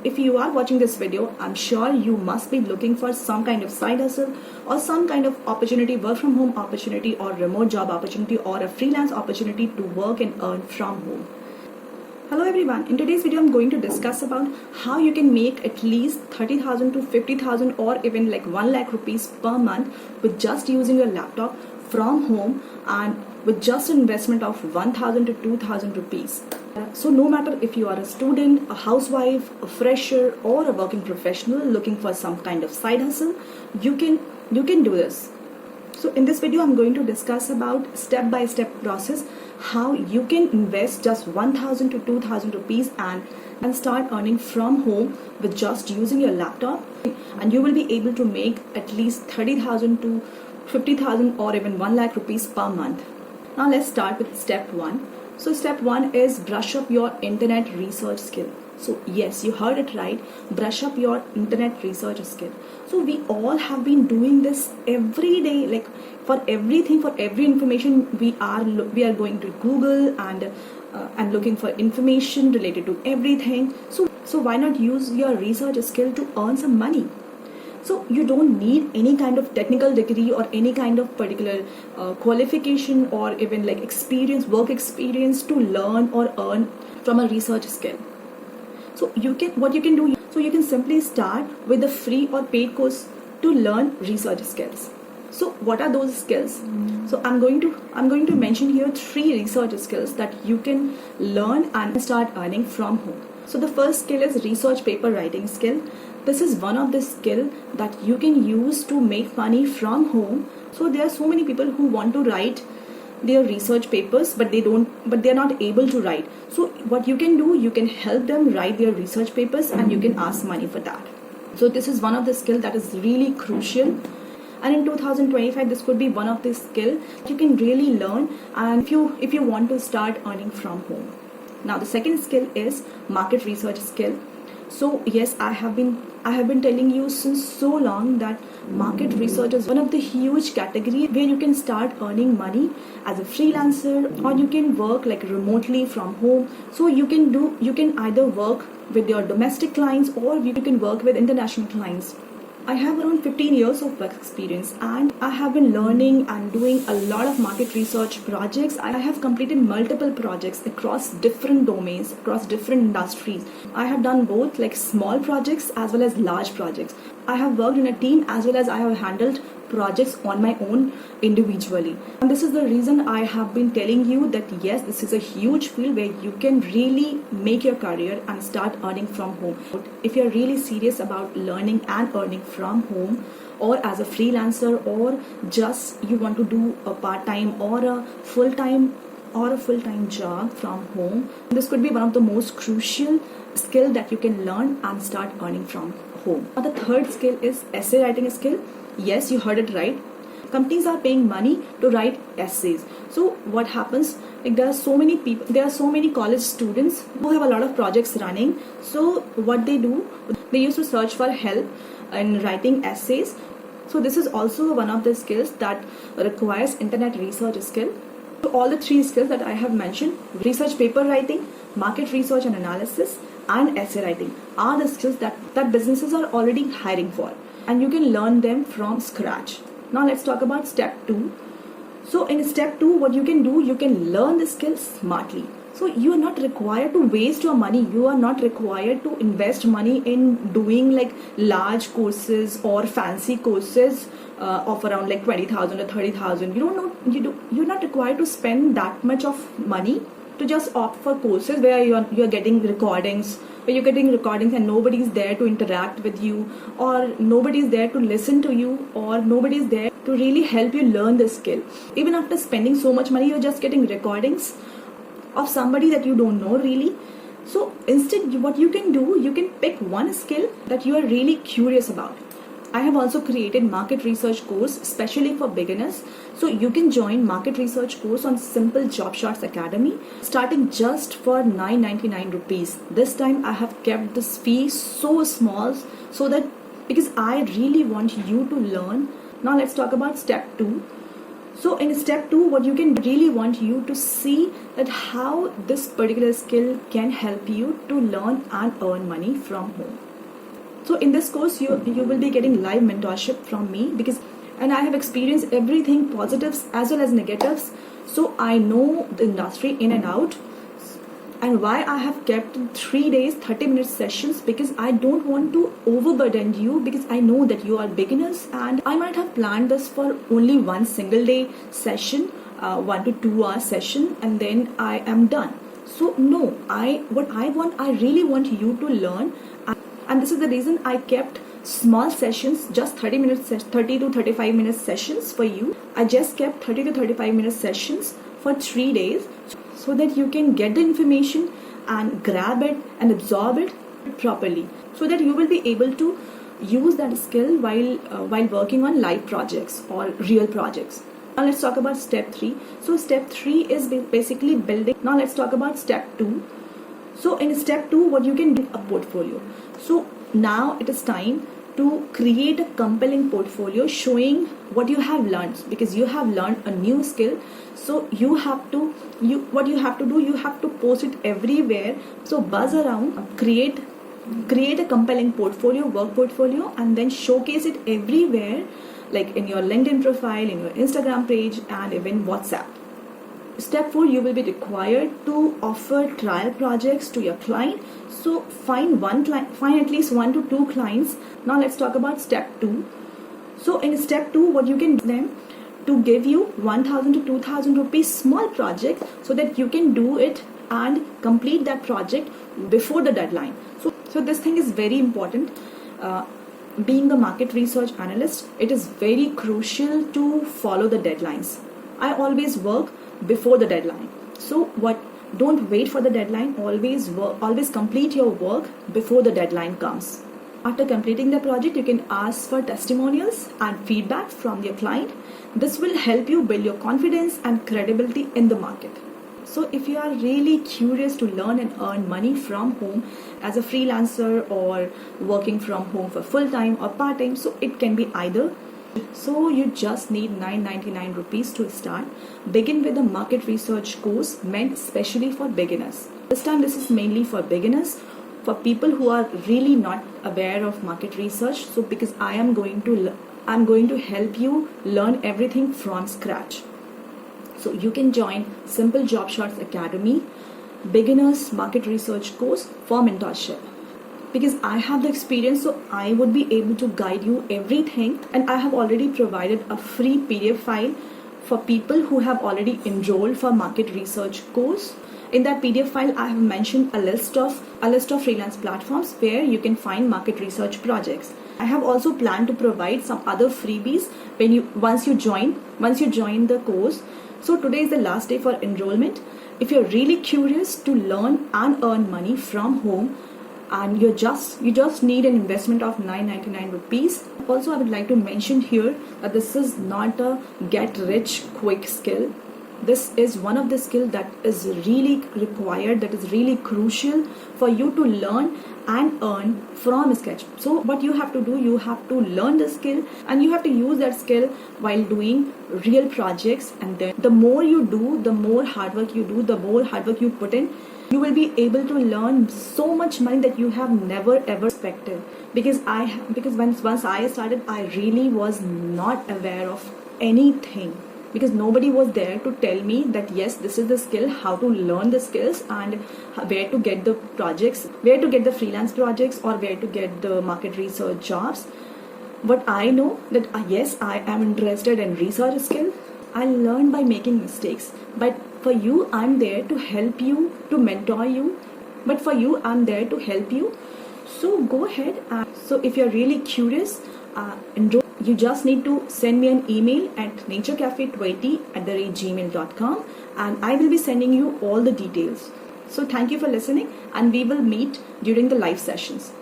If you are watching this video, I'm sure you must be looking for some kind of side hustle or some kind of opportunity, work from home opportunity or remote job opportunity or a freelance opportunity to work and earn from home. Hello everyone, in today's video I'm going to discuss about how you can make at least 30,000 to 50,000 or even like 1 lakh rupees per month with just using your laptop from home and with just an investment of 1,000 to 2,000 rupees. So no matter if you are a student, a housewife, a fresher or a working professional looking for some kind of side hustle, you can do this. So in this video I'm going to discuss about step-by-step process how you can invest just 1,000 to 2,000 rupees and start earning from home with just using your laptop, and you will be able to make at least 30,000 to 50,000 or even 1 lakh rupees per month. Now let's start with step 1. So step 1 is brush up your internet research skill. So yes, you heard it right, brush up your internet research skill. So we all have been doing this every day, like for everything, for every information we are going to Google and looking for information related to everything. So why not use your research skill to earn some money? So you don't need any kind of technical degree or any kind of particular qualification or even like work experience to learn or earn from a research skill. So you can simply start with a free or paid course to learn research skills. So what are those skills? So I'm going to mention here 3 research skills that you can learn and start earning from home. So the first skill is research paper writing skill. This is one of the skill that you can use to make money from home. So there are so many people who want to write their research papers but they're not able to write. So what you can do, you can help them write their research papers and you can ask money for that. So this is one of the skill that is really crucial, and in 2025 this could be one of the skill you can really learn and if you want to start earning from home. Now the second skill is market research skill. So yes, I have been telling you since so long that market research is one of the huge category where you can start earning money as a freelancer, or you can work like remotely from home. So you can either work with your domestic clients or you can work with international clients. I have around 15 years of work experience and I have been learning and doing a lot of market research projects. I have completed multiple projects across different domains, across different industries. I have done both like small projects as well as large projects. I have worked in a team as well as I have handled projects on my own individually. And this is the reason I have been telling you that yes, this is a huge field where you can really make your career and start earning from home. If you're really serious about learning and earning from home, or as a freelancer, or just you want to do a part-time or a full-time job from home, this could be one of the most crucial skill that you can learn and start earning from home. Now the third skill is essay writing skill. Yes, you heard it right. Companies are paying money to write essays. So what happens, like there are so many college students who have a lot of projects running. So what they do, they used to search for help in writing essays. So this is also one of the skills that requires internet research skill. So all the 3 skills that I have mentioned, research paper writing, market research and analysis, and essay writing, are the skills that businesses are already hiring for, and you can learn them from scratch. Now let's talk about step 2. So in step 2, what you can do, you can learn the skills smartly. So you are not required to waste your money. You are not required to invest money in doing like large courses or fancy courses of around like 20,000 or 30,000. You're not required to spend that much of money to just opt for courses where you're getting recordings, and nobody's there to interact with you, or nobody's there to listen to you, or nobody's there to really help you learn the skill. Even after spending so much money, you're just getting recordings of somebody that you don't know really. So instead, what you can do, you can pick one skill that you are really curious about. I have also created market research course especially for beginners. So you can join market research course on SimpleJobShots Academy starting just for 999 rupees. This time I have kept this fee so small so that because I really want you to learn. Now let's talk about step 2. So in step 2, what you can really want you to see that how this particular skill can help you to learn and earn money from home. So in this course, you will be getting live mentorship from me, and I have experienced everything, positives as well as negatives. So I know the industry in and out. And why I have kept 3 days 30-minute sessions, because I don't want to overburden you, because I know that you are beginners, and I might have planned this for only one single day session, 1 to 2 hour session, and then I am done. So no, I really want you to learn, and this is the reason I kept small sessions, just 30 to 35 minute sessions for you. I just kept 30 to 35 minute sessions for 3 days, so that you can get the information and grab it and absorb it properly, so that you will be able to use that skill while working on live projects or real projects. Now let's talk about step 3. So step 3 is basically building. Now let's talk about step 2. So in step 2, what you can do, a portfolio. So now it is time to create a compelling portfolio showing what you have learned, because you have learned a new skill. So what you have to do, you have to post it everywhere. So buzz around, create a compelling portfolio, work portfolio, and then showcase it everywhere, like in your LinkedIn profile, in your Instagram page, and even WhatsApp. Step 4, you will be required to offer trial projects to your client. So find at least 1 to 2 clients. Now let's talk about step 2. So in step 2, what you can do them to give you 1,000 to 2,000 rupees small project, so that you can do it and complete that project before the deadline. So this thing is very important. Being a market research analyst, it is very crucial to follow the deadlines. I always work before the deadline. So don't wait for the deadline. Always complete your work before the deadline comes. After completing the project, you can ask for testimonials and feedback from your client. This will help you build your confidence and credibility in the market. So if you are really curious to learn and earn money from home as a freelancer, or working from home for full-time or part-time, so it can be either. So you just need 999 rupees to start. Begin with a market research course meant specially for beginners. This time this is mainly for beginners, for people who are really not aware of market research. So because I am going to help you learn everything from scratch. So you can join SimpleJobShots Academy beginners market research course for mentorship, because I have the experience, so I would be able to guide you everything. And I have already provided a free PDF file for people who have already enrolled for market research course. In that PDF file, I have mentioned a list of freelance platforms where you can find market research projects. I have also planned to provide some other freebies once you join the course. So today is the last day for enrollment. If you're really curious to learn and earn money from home, and you just need an investment of 999 rupees. Also, I would like to mention here that this is not a get rich quick skill. This is one of the skills that is really required, that is really crucial for you to learn and earn from scratch. So what you have to do, you have to learn the skill, and you have to use that skill while doing real projects. And then the more you do, the more hard work you do, the more hard work you put in, you will be able to learn so much money that you have never ever expected. Because once I started, I really was not aware of anything, because nobody was there to tell me that yes, this is the skill, how to learn the skills, and where to get the projects, where to get the freelance projects, or where to get the market research jobs. But I know that yes, I am interested in research skill. I learn by making mistakes. But for you, I'm there to help you, to mentor you. But for you, I'm there to help you. So go ahead. So if you're really curious, enroll. You just need to send me an email at naturecafe20@gmail.com, and I will be sending you all the details. So thank you for listening, and we will meet during the live sessions.